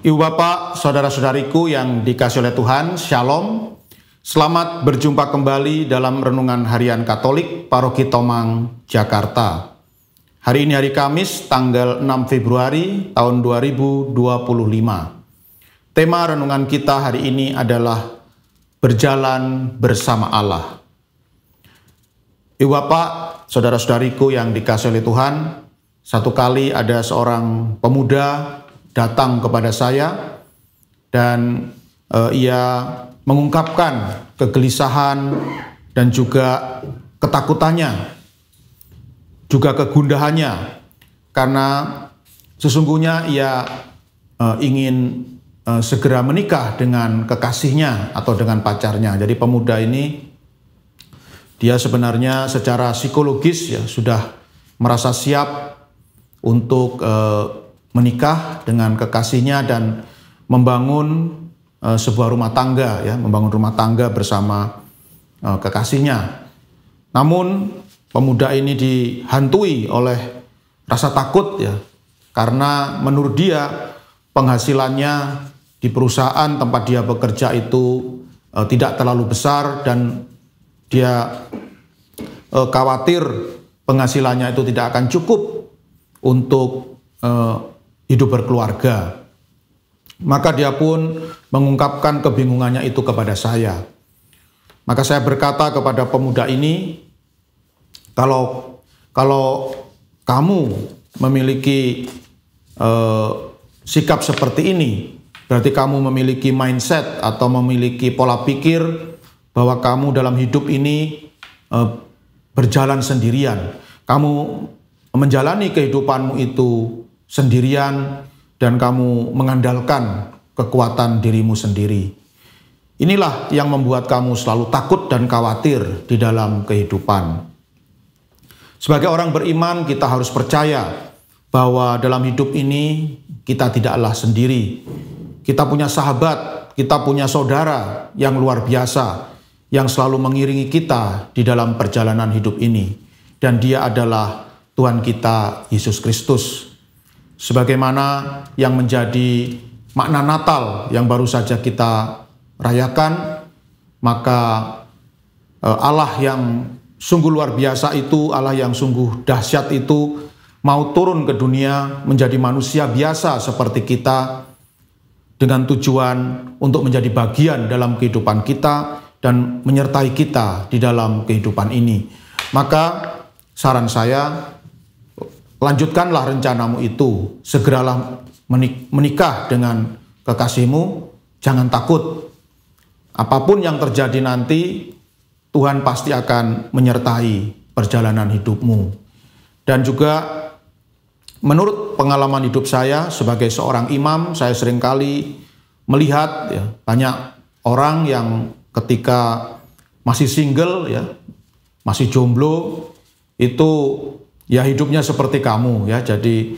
Ibu bapak, saudara-saudariku yang dikasihi oleh Tuhan, Shalom. Selamat berjumpa kembali dalam Renungan Harian Katolik Paroki Tomang, Jakarta. Hari ini hari Kamis, tanggal 6 Februari tahun 2025. Tema renungan kita hari ini adalah Berjalan bersama Allah. Ibu bapak, saudara-saudariku yang dikasihi oleh Tuhan, satu kali ada seorang pemuda datang kepada saya dan ia mengungkapkan kegelisahan dan juga ketakutannya, juga kegundahannya, karena sesungguhnya ia ingin segera menikah dengan kekasihnya atau dengan pacarnya. Jadi pemuda ini dia sebenarnya secara psikologis ya sudah merasa siap untuk menikah dengan kekasihnya dan membangun sebuah rumah tangga, ya, membangun rumah tangga bersama kekasihnya. Namun pemuda ini dihantui oleh rasa takut, ya, karena menurut dia penghasilannya di perusahaan tempat dia bekerja itu tidak terlalu besar dan dia khawatir penghasilannya itu tidak akan cukup untuk hidup berkeluarga. Maka dia pun mengungkapkan kebingungannya itu kepada saya. Maka saya berkata kepada pemuda ini, kalau kamu memiliki sikap seperti ini, berarti kamu memiliki mindset atau memiliki pola pikir bahwa kamu dalam hidup ini berjalan sendirian. Kamu menjalani kehidupanmu itu sendirian dan kamu mengandalkan kekuatan dirimu sendiri. Inilah yang membuat kamu selalu takut dan khawatir di dalam kehidupan. Sebagai orang beriman, kita harus percaya bahwa dalam hidup ini kita tidaklah sendiri. Kita punya sahabat, kita punya saudara yang luar biasa yang selalu mengiringi kita di dalam perjalanan hidup ini. Dan dia adalah Tuhan kita Yesus Kristus. Sebagaimana yang menjadi makna Natal yang baru saja kita rayakan, maka Allah yang sungguh luar biasa itu, Allah yang sungguh dahsyat itu, mau turun ke dunia menjadi manusia biasa seperti kita, dengan tujuan untuk menjadi bagian dalam kehidupan kita dan menyertai kita di dalam kehidupan ini. Maka saran saya, lanjutkanlah rencanamu itu, segeralah menikah dengan kekasihmu, jangan takut. Apapun yang terjadi nanti, Tuhan pasti akan menyertai perjalanan hidupmu. Dan juga menurut pengalaman hidup saya sebagai seorang imam, saya seringkali melihat ya, banyak orang yang ketika masih single, ya, masih jomblo, itu ya hidupnya seperti kamu, ya. Jadi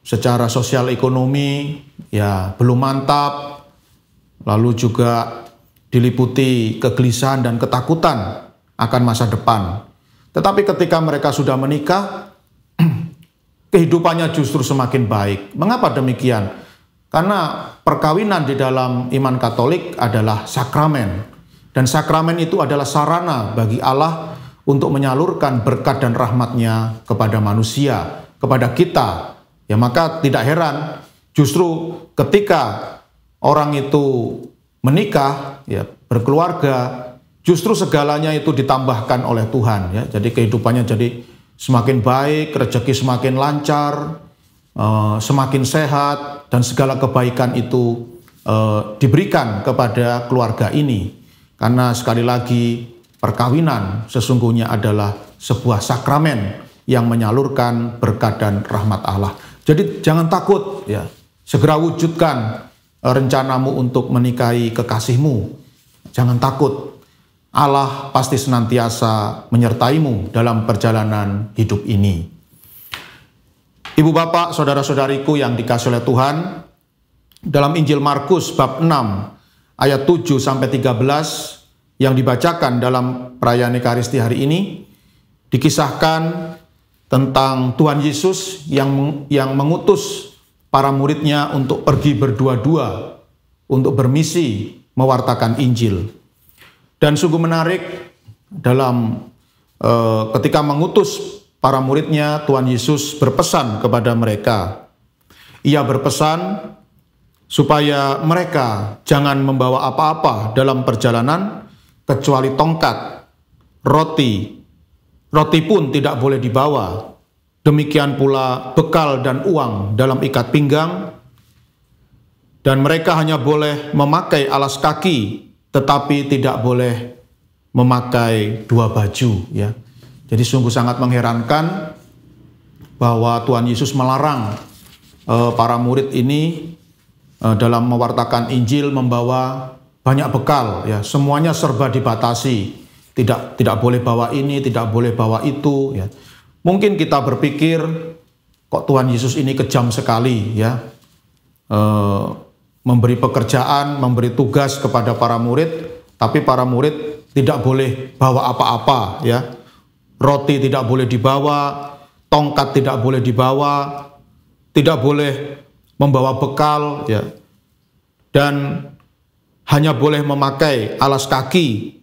secara sosial ekonomi ya belum mantap, lalu juga diliputi kegelisahan dan ketakutan akan masa depan. Tetapi ketika mereka sudah menikah, kehidupannya justru semakin baik. Mengapa demikian? Karena perkawinan di dalam iman Katolik adalah sakramen. Dan sakramen itu adalah sarana bagi Allah untuk menyalurkan berkat dan rahmat-Nya kepada manusia, kepada kita. Ya, maka tidak heran justru ketika orang itu menikah, ya, berkeluarga, justru segalanya itu ditambahkan oleh Tuhan, ya. Jadi kehidupannya jadi semakin baik, rezeki semakin lancar, semakin sehat, dan segala kebaikan itu diberikan kepada keluarga ini. Karena sekali lagi perkawinan sesungguhnya adalah sebuah sakramen yang menyalurkan berkat dan rahmat Allah. Jadi jangan takut, ya. Segera wujudkan rencanamu untuk menikahi kekasihmu. Jangan takut. Allah pasti senantiasa menyertaimu dalam perjalanan hidup ini. Ibu bapak, saudara-saudariku yang dikasihi oleh Tuhan, dalam Injil Markus bab 6 ayat 7 sampai 13 yang dibacakan dalam perayaan Ekaristi hari ini, dikisahkan tentang Tuhan Yesus yang mengutus para muridnya untuk pergi berdua-dua untuk bermisi mewartakan Injil. Dan sungguh menarik dalam ketika mengutus para muridnya, Tuhan Yesus berpesan kepada mereka. Ia berpesan supaya mereka jangan membawa apa-apa dalam perjalanan kecuali tongkat, roti. Roti pun tidak boleh dibawa. Demikian pula bekal dan uang dalam ikat pinggang. Dan mereka hanya boleh memakai alas kaki, tetapi tidak boleh memakai dua baju. Ya. Jadi sungguh sangat mengherankan bahwa Tuhan Yesus melarang para murid ini dalam mewartakan Injil membawa banyak bekal. Ya. Semuanya serba dibatasi. Tidak boleh bawa ini, tidak boleh bawa itu. Ya. Mungkin kita berpikir, kok Tuhan Yesus ini kejam sekali, ya, memberi pekerjaan, memberi tugas kepada para murid, tapi para murid tidak boleh bawa apa-apa, ya, roti tidak boleh dibawa, tongkat tidak boleh dibawa, tidak boleh membawa bekal, ya, dan hanya boleh memakai alas kaki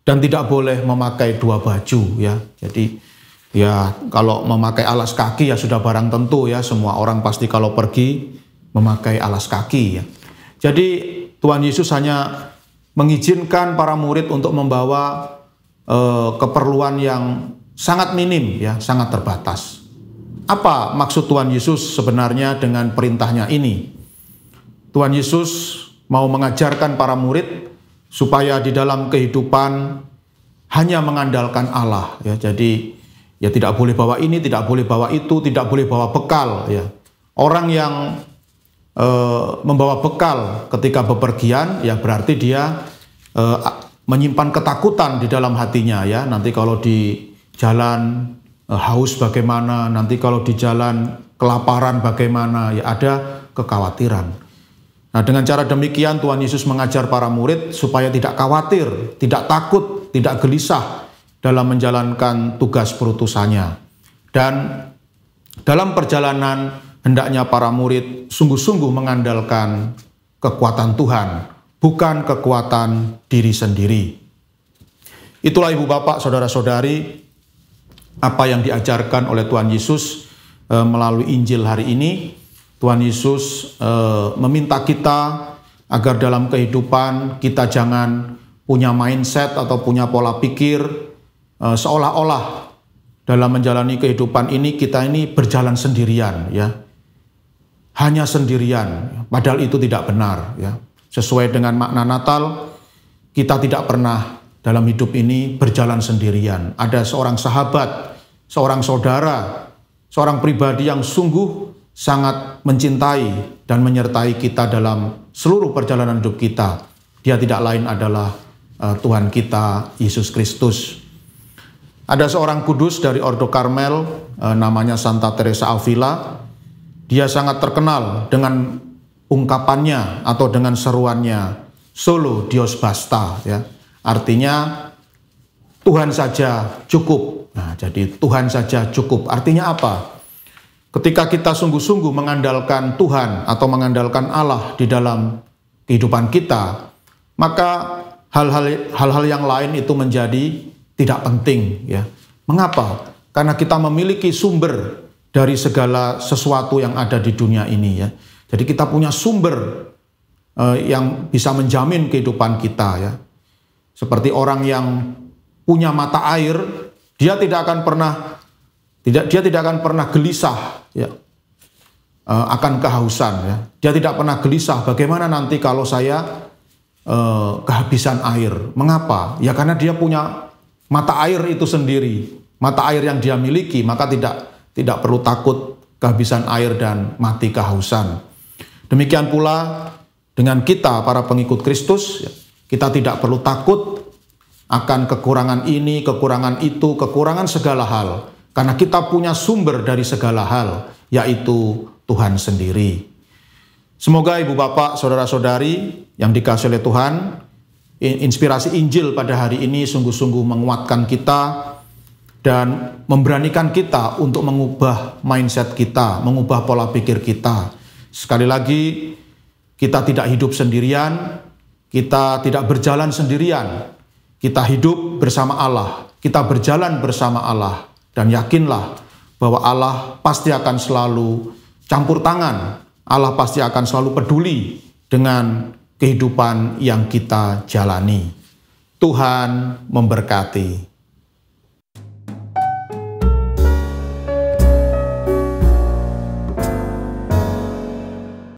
dan tidak boleh memakai dua baju, ya. Jadi ya, kalau memakai alas kaki ya sudah barang tentu, ya, semua orang pasti kalau pergi memakai alas kaki, ya. Jadi Tuhan Yesus hanya mengizinkan para murid untuk membawa keperluan yang sangat minim, ya, sangat terbatas. Apa maksud Tuhan Yesus sebenarnya dengan perintahnya ini? Tuhan Yesus mau mengajarkan para murid supaya di dalam kehidupan hanya mengandalkan Allah, ya. Jadi ya tidak boleh bawa ini, tidak boleh bawa itu, tidak boleh bawa bekal. Ya. Orang yang membawa bekal ketika bepergian, ya berarti dia menyimpan ketakutan di dalam hatinya. Ya. Nanti kalau di jalan haus bagaimana, nanti kalau di jalan kelaparan bagaimana, ya ada kekhawatiran. Nah, dengan cara demikian Tuhan Yesus mengajar para murid supaya tidak khawatir, tidak takut, tidak gelisah dalam menjalankan tugas perutusannya. Dan dalam perjalanan hendaknya para murid sungguh-sungguh mengandalkan kekuatan Tuhan, bukan kekuatan diri sendiri. Itulah Ibu Bapak, Saudara-saudari, apa yang diajarkan oleh Tuhan Yesus melalui Injil hari ini. Tuhan Yesus meminta kita agar dalam kehidupan kita jangan punya mindset atau punya pola pikir seolah-olah dalam menjalani kehidupan ini kita ini berjalan sendirian, ya, hanya sendirian. Padahal itu tidak benar, ya. Sesuai dengan makna Natal, kita tidak pernah dalam hidup ini berjalan sendirian. Ada seorang sahabat, seorang saudara, seorang pribadi yang sungguh sangat mencintai dan menyertai kita dalam seluruh perjalanan hidup kita. Dia tidak lain adalah Tuhan kita Yesus Kristus. Ada seorang kudus dari Ordo Karmel, namanya Santa Teresa Avila. Dia sangat terkenal dengan ungkapannya atau dengan seruannya, Solo Dios basta, ya. Artinya Tuhan saja cukup. Nah, jadi Tuhan saja cukup. Artinya apa? Ketika kita sungguh-sungguh mengandalkan Tuhan atau mengandalkan Allah di dalam kehidupan kita, maka hal-hal yang lain itu menjadi tidak penting, ya. Mengapa? Karena kita memiliki sumber dari segala sesuatu yang ada di dunia ini, ya. Jadi kita punya sumber yang bisa menjamin kehidupan kita, ya. Seperti orang yang punya mata air, dia tidak akan pernah gelisah, ya, akan kehausan, ya. Dia tidak pernah gelisah bagaimana nanti kalau saya kehabisan air. Mengapa? Ya karena dia punya mata air itu sendiri, mata air yang dia miliki, maka tidak perlu takut kehabisan air dan mati kehausan. Demikian pula dengan kita para pengikut Kristus, kita tidak perlu takut akan kekurangan ini, kekurangan itu, kekurangan segala hal, karena kita punya sumber dari segala hal, yaitu Tuhan sendiri. Semoga Ibu Bapak, Saudara-saudari yang dikasihi oleh Tuhan, inspirasi Injil pada hari ini sungguh-sungguh menguatkan kita dan memberanikan kita untuk mengubah mindset kita, mengubah pola pikir kita. Sekali lagi, kita tidak hidup sendirian, kita tidak berjalan sendirian. Kita hidup bersama Allah, kita berjalan bersama Allah. Dan yakinlah bahwa Allah pasti akan selalu campur tangan. Allah pasti akan selalu peduli dengan kehidupan yang kita jalani. Tuhan memberkati.